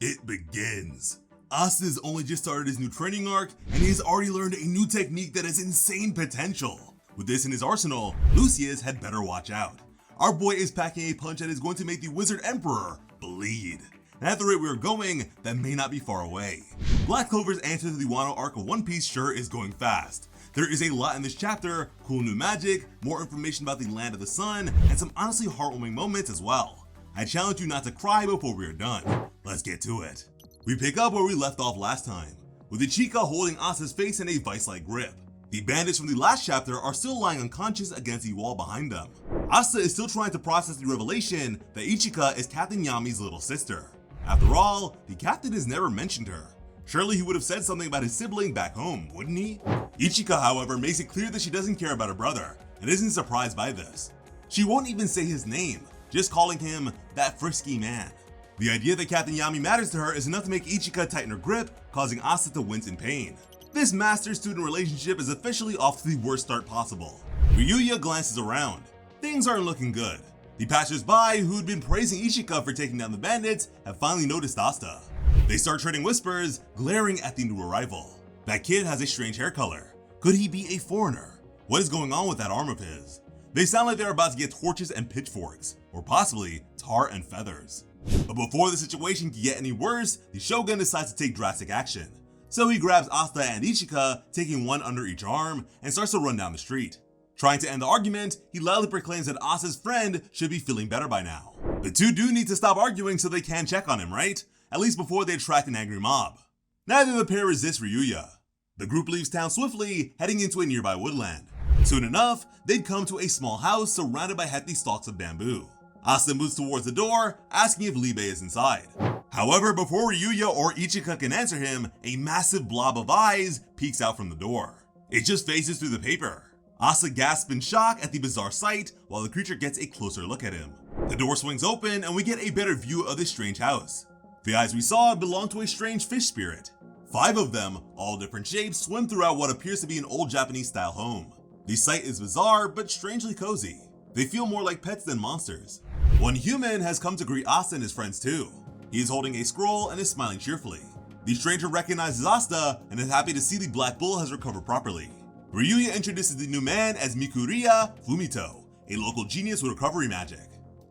It begins. Asta has only just started his new training arc, and he has already learned a new technique that has insane potential. With this in his arsenal, Lucius had better watch out. Our boy is packing a punch that is going to make the Wizard Emperor bleed. And at the rate we are going, that may not be far away. Black Clover's answer to the Wano arc of One Piece sure is going fast. There is a lot in this chapter, cool new magic, more information about the Land of the Sun, and some honestly heartwarming moments as well. I challenge you not to cry before we are done. Let's get to it. We pick up where we left off last time, with Ichika holding Asta's face in a vice-like grip. The bandits from the last chapter are still lying unconscious against the wall behind them. Asta is still trying to process the revelation that Ichika is Captain Yami's little sister. After all, the captain has never mentioned her. Surely he would have said something about his sibling back home, wouldn't he? Ichika, however, makes it clear that she doesn't care about her brother, and isn't surprised by this. She won't even say his name, just calling him that frisky man. The idea that Captain Yami matters to her is enough to make Ichika tighten her grip, causing Asta to wince in pain. This master-student relationship is officially off to the worst start possible. Ryuya glances around. Things aren't looking good. The passers-by who'd been praising Ichika for taking down the bandits have finally noticed Asta. They start trading whispers, glaring at the new arrival. That kid has a strange hair color. Could he be a foreigner? What is going on with that arm of his? They sound like they're about to get torches and pitchforks, or possibly tar and feathers. But before the situation can get any worse, the Shogun decides to take drastic action. So he grabs Asta and Ichika, taking one under each arm, and starts to run down the street. Trying to end the argument, he loudly proclaims that Asta's friend should be feeling better by now. The two do need to stop arguing so they can check on him, right? At least before they attract an angry mob. Neither of the pair resists Ryuya. The group leaves town swiftly, heading into a nearby woodland. Soon enough, they'd come to a small house surrounded by hefty stalks of bamboo. Asta moves towards the door, asking if Libe is inside. However, before Ryuya or Ichika can answer him, a massive blob of eyes peeks out from the door. It just phases through the paper. Asta gasps in shock at the bizarre sight while the creature gets a closer look at him. The door swings open and we get a better view of this strange house. The eyes we saw belong to a strange fish spirit. 5 of them, all different shapes, swim throughout what appears to be an old Japanese-style home. The sight is bizarre but strangely cozy. They feel more like pets than monsters. One human has come to greet Asta and his friends too. He is holding a scroll and is smiling cheerfully. The stranger recognizes Asta and is happy to see the Black Bull has recovered properly. Ryuya introduces the new man as Mikuriya Fumito, a local genius with recovery magic.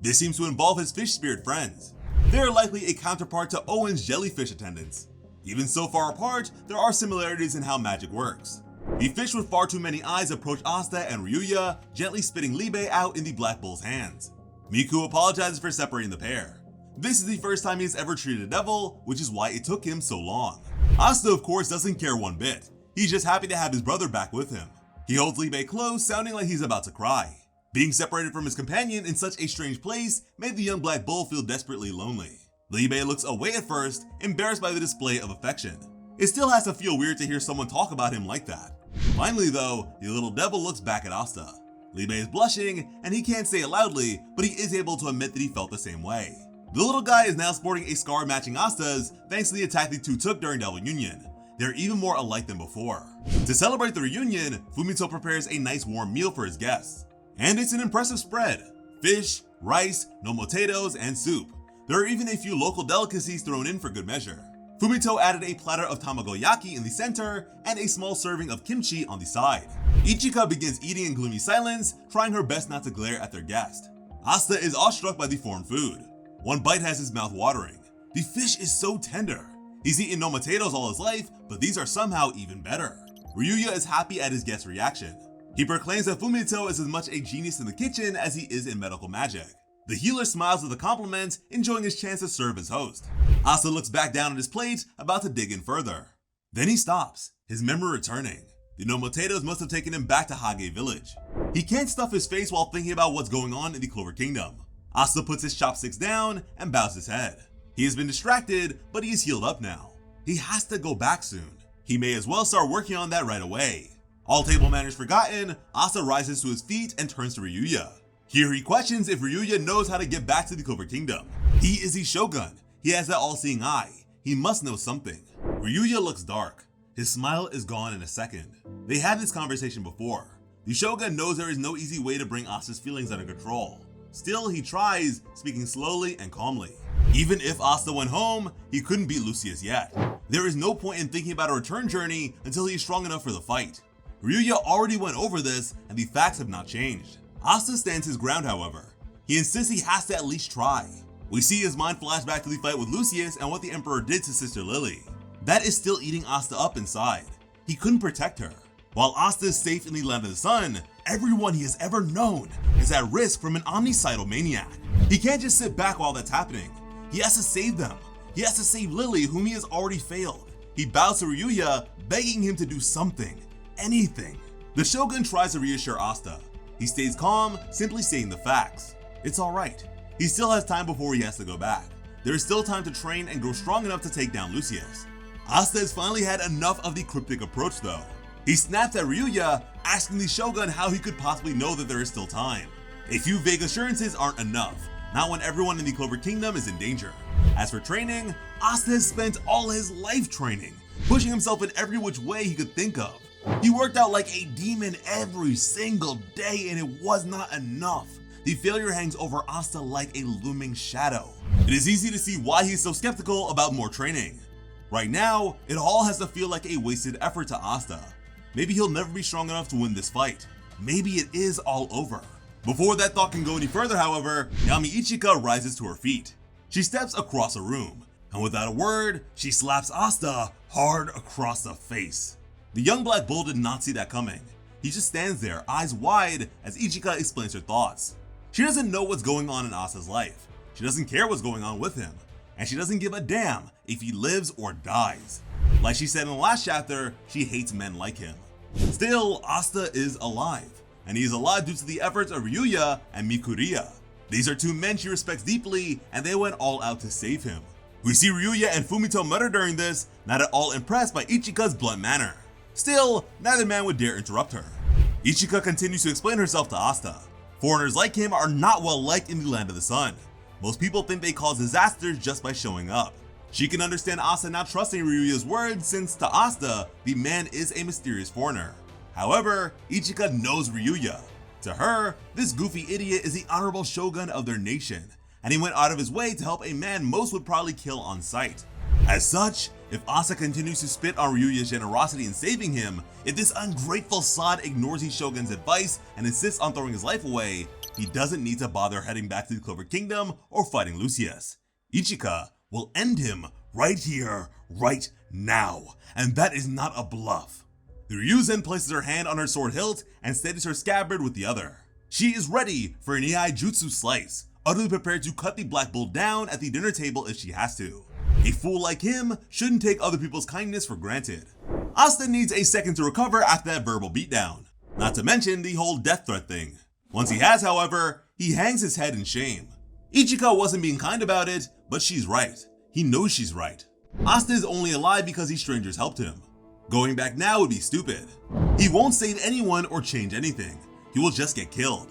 This seems to involve his fish spirit friends. They are likely a counterpart to Owen's jellyfish attendants. Even so far apart, there are similarities in how magic works. The fish with far too many eyes approach Asta and Ryuya, gently spitting Libe out in the Black Bull's hands. Miku apologizes for separating the pair. This is the first time he has ever treated a devil, which is why it took him so long. Asta, of course, doesn't care one bit. He's just happy to have his brother back with him. He holds Libe close, sounding like he's about to cry. Being separated from his companion in such a strange place made the young Black Bull feel desperately lonely. Libe looks away at first, embarrassed by the display of affection. It still has to feel weird to hear someone talk about him like that. Finally though, the little devil looks back at Asta. Libe is blushing, and he can't say it loudly, but he is able to admit that he felt the same way. The little guy is now sporting a scar matching Asta's thanks to the attack the two took during Devil Union. They're even more alike than before. To celebrate the reunion, Fumito prepares a nice warm meal for his guests. And it's an impressive spread. Fish, rice, no potatoes, and soup. There are even a few local delicacies thrown in for good measure. Fumito added a platter of tamagoyaki in the center and a small serving of kimchi on the side. Ichika begins eating in gloomy silence, trying her best not to glare at their guest. Asta is awestruck by the foreign food. One bite has his mouth watering. The fish is so tender. He's eaten no potatoes all his life, but these are somehow even better. Ryuya is happy at his guest's reaction. He proclaims that Fumito is as much a genius in the kitchen as he is in medical magic. The healer smiles with a compliment, enjoying his chance to serve as host. Asta looks back down at his plate, about to dig in further. Then he stops, his memory returning. The no potatoes must have taken him back to Hage village. He can't stuff his face while thinking about what's going on in the Clover Kingdom. Asta puts his chopsticks down and bows his head. He has been distracted, but he is healed up now. He has to go back soon. He may as well start working on that right away. All table manners forgotten, Asta rises to his feet and turns to Ryuya. Here he questions if Ryuya knows how to get back to the Clover Kingdom. He is the Shogun. He has that all-seeing eye. He must know something. Ryuya looks dark. His smile is gone in a second. They had this conversation before. The Shogun knows there is no easy way to bring Asta's feelings under control. Still, he tries, speaking slowly and calmly. Even if Asta went home, he couldn't beat Lucius yet. There is no point in thinking about a return journey until he is strong enough for the fight. Ryuya already went over this, and the facts have not changed. Asta stands his ground, however. He insists he has to at least try. We see his mind flash back to the fight with Lucius and what the Emperor did to Sister Lily. That is still eating Asta up inside. He couldn't protect her. While Asta is safe in the Land of the Sun, everyone he has ever known is at risk from an omnicidal maniac. He can't just sit back while that's happening. He has to save them. He has to save Lily, whom he has already failed. He bows to Ryuya, begging him to do something, anything. The Shogun tries to reassure Asta. He stays calm, simply stating the facts. It's alright. He still has time before he has to go back. There is still time to train and grow strong enough to take down Lucius. Asta has finally had enough of the cryptic approach though. He snaps at Ryuya, asking the Shogun how he could possibly know that there is still time. A few vague assurances aren't enough, not when everyone in the Clover Kingdom is in danger. As for training, Asta has spent all his life training, pushing himself in every which way he could think of. He worked out like a demon every single day and it was not enough. The failure hangs over Asta like a looming shadow. It is easy to see why he's so skeptical about more training. Right now, it all has to feel like a wasted effort to Asta. Maybe he'll never be strong enough to win this fight. Maybe it is all over. Before that thought can go any further, however, Yami Ichika rises to her feet. She steps across a room, and without a word, she slaps Asta hard across the face. The young black bull did not see that coming. He just stands there, eyes wide, as Ichika explains her thoughts. She doesn't know what's going on in Asta's life. She doesn't care what's going on with him, and she doesn't give a damn if he lives or dies. Like she said in the last chapter, she hates men like him. Still, Asta is alive, and he is alive due to the efforts of Ryuya and Mikuriya. These are two men she respects deeply, and they went all out to save him. We see Ryuya and Fumito mutter during this, not at all impressed by Ichika's blunt manner. Still, neither man would dare interrupt her. Ichika continues to explain herself to Asta. Foreigners like him are not well liked in the Land of the Sun. Most people think they cause disasters just by showing up. She can understand Asta not trusting Ryuya's words since to Asta, the man is a mysterious foreigner. However, Ichika knows Ryuya. To her, this goofy idiot is the honorable shogun of their nation, and he went out of his way to help a man most would probably kill on sight. As such, if Asta continues to spit on Ryuya's generosity in saving him, if this ungrateful sod ignores the shogun's advice and insists on throwing his life away, he doesn't need to bother heading back to the Clover Kingdom or fighting Lucius. Ichika will end him right here, right now, and that is not a bluff. The Ryuzen places her hand on her sword hilt and steadies her scabbard with the other. She is ready for an Iai Jutsu slice, utterly prepared to cut the Black Bull down at the dinner table if she has to. A fool like him shouldn't take other people's kindness for granted. Asta needs a second to recover after that verbal beatdown, not to mention the whole death threat thing. Once he has, however, he hangs his head in shame. Ichika wasn't being kind about it, but she's right. He knows she's right. Asta is only alive because these strangers helped him. Going back now would be stupid. He won't save anyone or change anything. He will just get killed.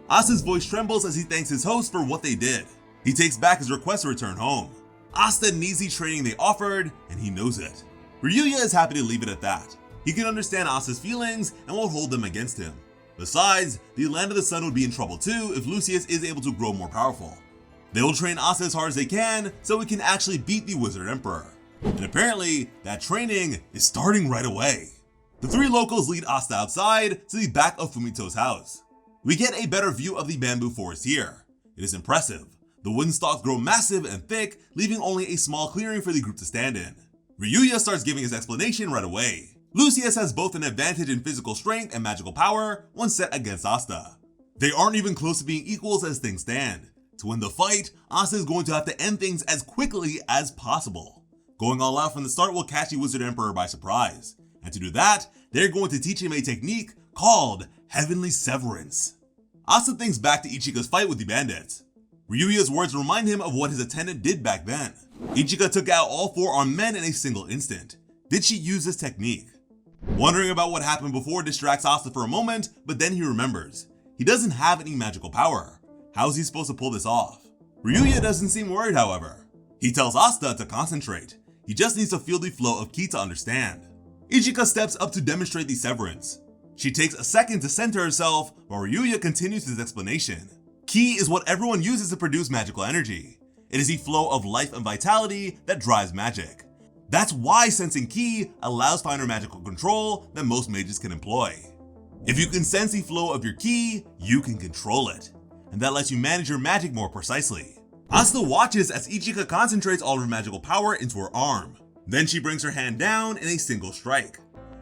Asta's voice trembles as he thanks his host for what they did. He takes back his request to return home. Asta needs the training they offered, and he knows it. Ryuya is happy to leave it at that. He can understand Asta's feelings and won't hold them against him. Besides, the Land of the Sun would be in trouble too if Lucius is able to grow more powerful. They will train Asta as hard as they can so we can actually beat the Wizard Emperor. And apparently, that training is starting right away. The three locals lead Asta outside to the back of Fumito's house. We get a better view of the bamboo forest here. It is impressive. The wooden stalks grow massive and thick, leaving only a small clearing for the group to stand in. Ryuya starts giving his explanation right away. Lucius has both an advantage in physical strength and magical power when set against Asta. They aren't even close to being equals as things stand. To win the fight, Asta is going to have to end things as quickly as possible. Going all out from the start will catch the Wizard Emperor by surprise. And to do that, they're going to teach him a technique called Heavenly Severance. Asta thinks back to Ichika's fight with the bandits. Ryuya's words remind him of what his attendant did back then. Ichika took out all 4 armed men in a single instant. Did she use this technique? Wondering about what happened before distracts Asta for a moment, but then he remembers. He doesn't have any magical power. How is he supposed to pull this off? Ryuya doesn't seem worried, however. He tells Asta to concentrate. He just needs to feel the flow of ki to understand. Ichika steps up to demonstrate the severance. She takes a second to center herself while Ryuya continues his explanation. Ki is what everyone uses to produce magical energy. It is the flow of life and vitality that drives magic. That's why sensing Ki allows finer magical control than most mages can employ. If you can sense the flow of your Ki, you can control it, and that lets you manage your magic more precisely. Asta watches as Ichika concentrates all of her magical power into her arm. Then she brings her hand down in a single strike.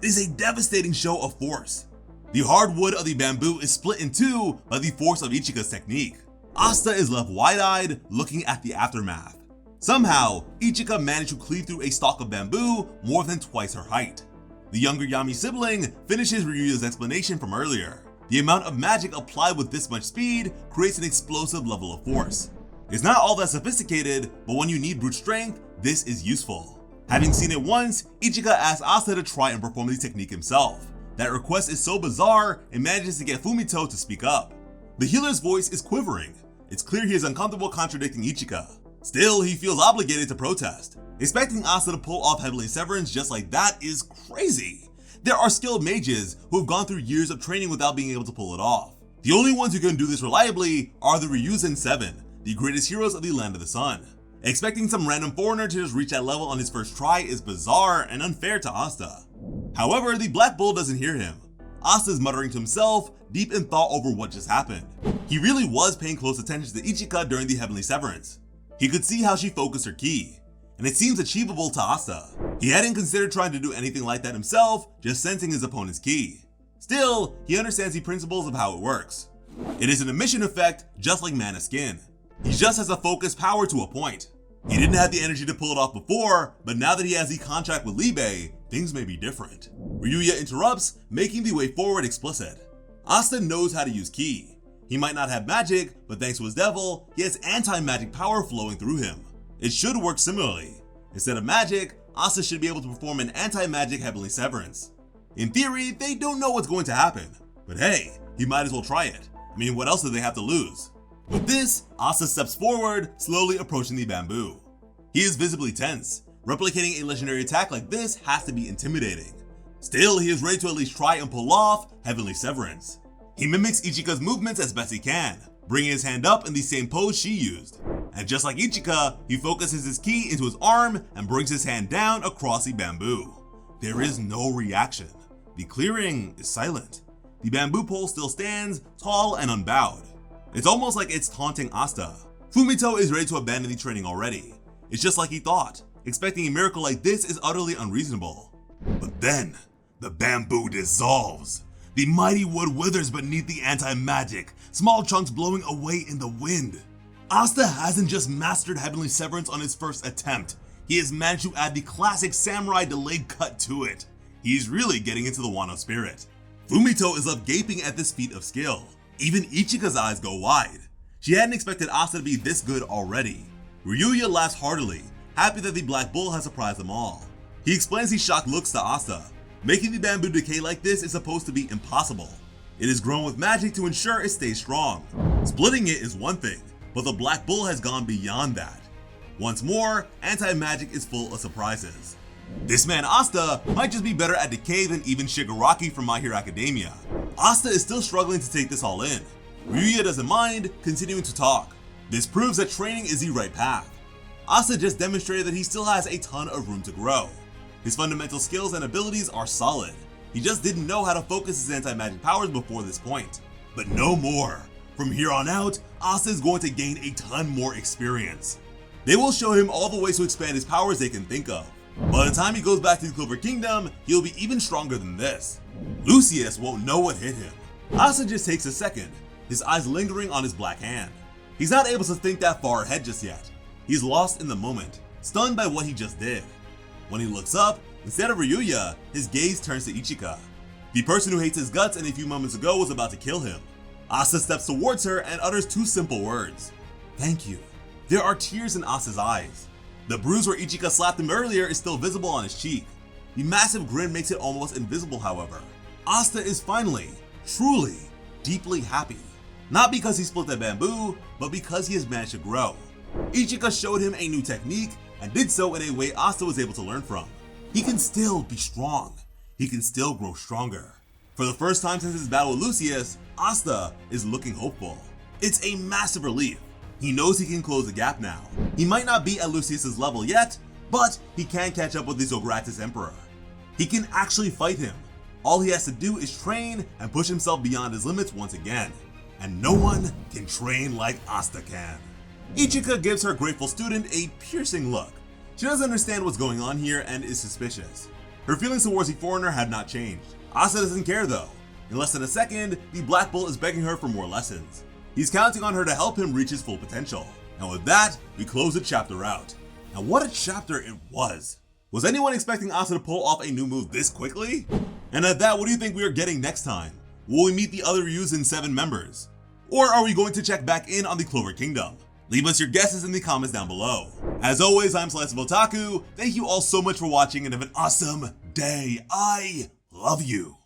It is a devastating show of force. The hard wood of the bamboo is split in two by the force of Ichika's technique. Asta is left wide-eyed, looking at the aftermath. Somehow, Ichika managed to cleave through a stalk of bamboo more than twice her height. The younger Yami sibling finishes Ryuya's explanation from earlier. The amount of magic applied with this much speed creates an explosive level of force. It's not all that sophisticated, but when you need brute strength, this is useful. Having seen it once, Ichika asks Asta to try and perform the technique himself. That request is so bizarre, it manages to get Fumito to speak up. The healer's voice is quivering. It's clear he is uncomfortable contradicting Ichika. Still, he feels obligated to protest. Expecting Asta to pull off Heavenly Severance just like that is crazy. There are skilled mages who have gone through years of training without being able to pull it off. The only ones who can do this reliably are the Ryuzen 7, the greatest heroes of the Land of the Sun. Expecting some random foreigner to just reach that level on his first try is bizarre and unfair to Asta. However, the Black Bull doesn't hear him. Asta is muttering to himself, deep in thought over what just happened. He really was paying close attention to Ichika during the Heavenly Severance. He could see how she focused her Ki, and it seems achievable to Asta. He hadn't considered trying to do anything like that himself, just sensing his opponent's Ki. Still, he understands the principles of how it works. It is an emission effect, just like Mana Skin. He just has a focused power to a point. He didn't have the energy to pull it off before, but now that he has the contract with Libe, things may be different. Ryuya interrupts, making the way forward explicit. Asta knows how to use Ki. He might not have magic, but thanks to his devil, he has anti-magic power flowing through him. It should work similarly. Instead of magic, Asta should be able to perform an anti-magic Heavenly Severance. In theory, they don't know what's going to happen, but hey, he might as well try it. I mean, what else do they have to lose? With this, Asta steps forward, slowly approaching the bamboo. He is visibly tense. Replicating a legendary attack like this has to be intimidating. Still, he is ready to at least try and pull off Heavenly Severance. He mimics Ichika's movements as best he can, bringing his hand up in the same pose she used. And just like Ichika, he focuses his Ki into his arm and brings his hand down across the bamboo. There is no reaction. The clearing is silent. The bamboo pole still stands, tall and unbowed. It's almost like it's taunting Asta. Fumito is ready to abandon the training already. It's just like he thought. Expecting a miracle like this is utterly unreasonable. But then, the bamboo dissolves. The mighty wood withers beneath the anti-magic, small chunks blowing away in the wind. Asta hasn't just mastered Heavenly Severance on his first attempt. He has managed to add the classic samurai delayed cut to it. He's really getting into the Wano spirit. Fumito is left gaping at this feat of skill. Even Ichika's eyes go wide. She hadn't expected Asta to be this good already. Ryuya laughs heartily, happy that the Black Bull has surprised them all. He explains these shocked looks to Asta. Making the bamboo decay like this is supposed to be impossible. It is grown with magic to ensure it stays strong. Splitting it is one thing, but the Black Bull has gone beyond that. Once more, anti-magic is full of surprises. This man Asta might just be better at decay than even Shigaraki from My Hero Academia. Asta is still struggling to take this all in. Ryuya doesn't mind, continuing to talk. This proves that training is the right path. Asta just demonstrated that he still has a ton of room to grow. His fundamental skills and abilities are solid. He just didn't know how to focus his anti-magic powers before this point. But no more. From here on out, Asta is going to gain a ton more experience. They will show him all the ways to expand his powers they can think of. By the time he goes back to the Clover Kingdom, he'll be even stronger than this. Lucius won't know what hit him. Asta just takes a second, his eyes lingering on his black hand. He's not able to think that far ahead just yet. He's lost in the moment, stunned by what he just did. When he looks up, instead of Ryuya, his gaze turns to Ichika. The person who hates his guts and a few moments ago was about to kill him. Asta steps towards her and utters two simple words. Thank you. There are tears in Asta's eyes. The bruise where Ichika slapped him earlier is still visible on his cheek. The massive grin makes it almost invisible, however. Asta is finally, truly, deeply happy. Not because he split the bamboo, but because he has managed to grow. Ichika showed him a new technique and did so in a way Asta was able to learn from. He can still be strong. He can still grow stronger. For the first time since his battle with Lucius, Asta is looking hopeful. It's a massive relief. He knows he can close the gap now. He might not be at Lucius's level yet, but he can catch up with the Zogratis Emperor. He can actually fight him. All he has to do is train and push himself beyond his limits once again. And no one can train like Asta can. Ichika gives her grateful student a piercing look. She doesn't understand what's going on here and is suspicious. Her feelings towards the foreigner had not changed. Asta doesn't care though. In less than a second, the Black Bull is begging her for more lessons. He's counting on her to help him reach his full potential. And with that, we close the chapter out. And what a chapter it was. Was anyone expecting Asta to pull off a new move this quickly? And at that, what do you think we are getting next time? Will we meet the other Ryuzen 7 members? Or are we going to check back in on the Clover Kingdom? Leave us your guesses in the comments down below. As always, I'm Slice of Otaku. Thank you all so much for watching and have an awesome day. I love you.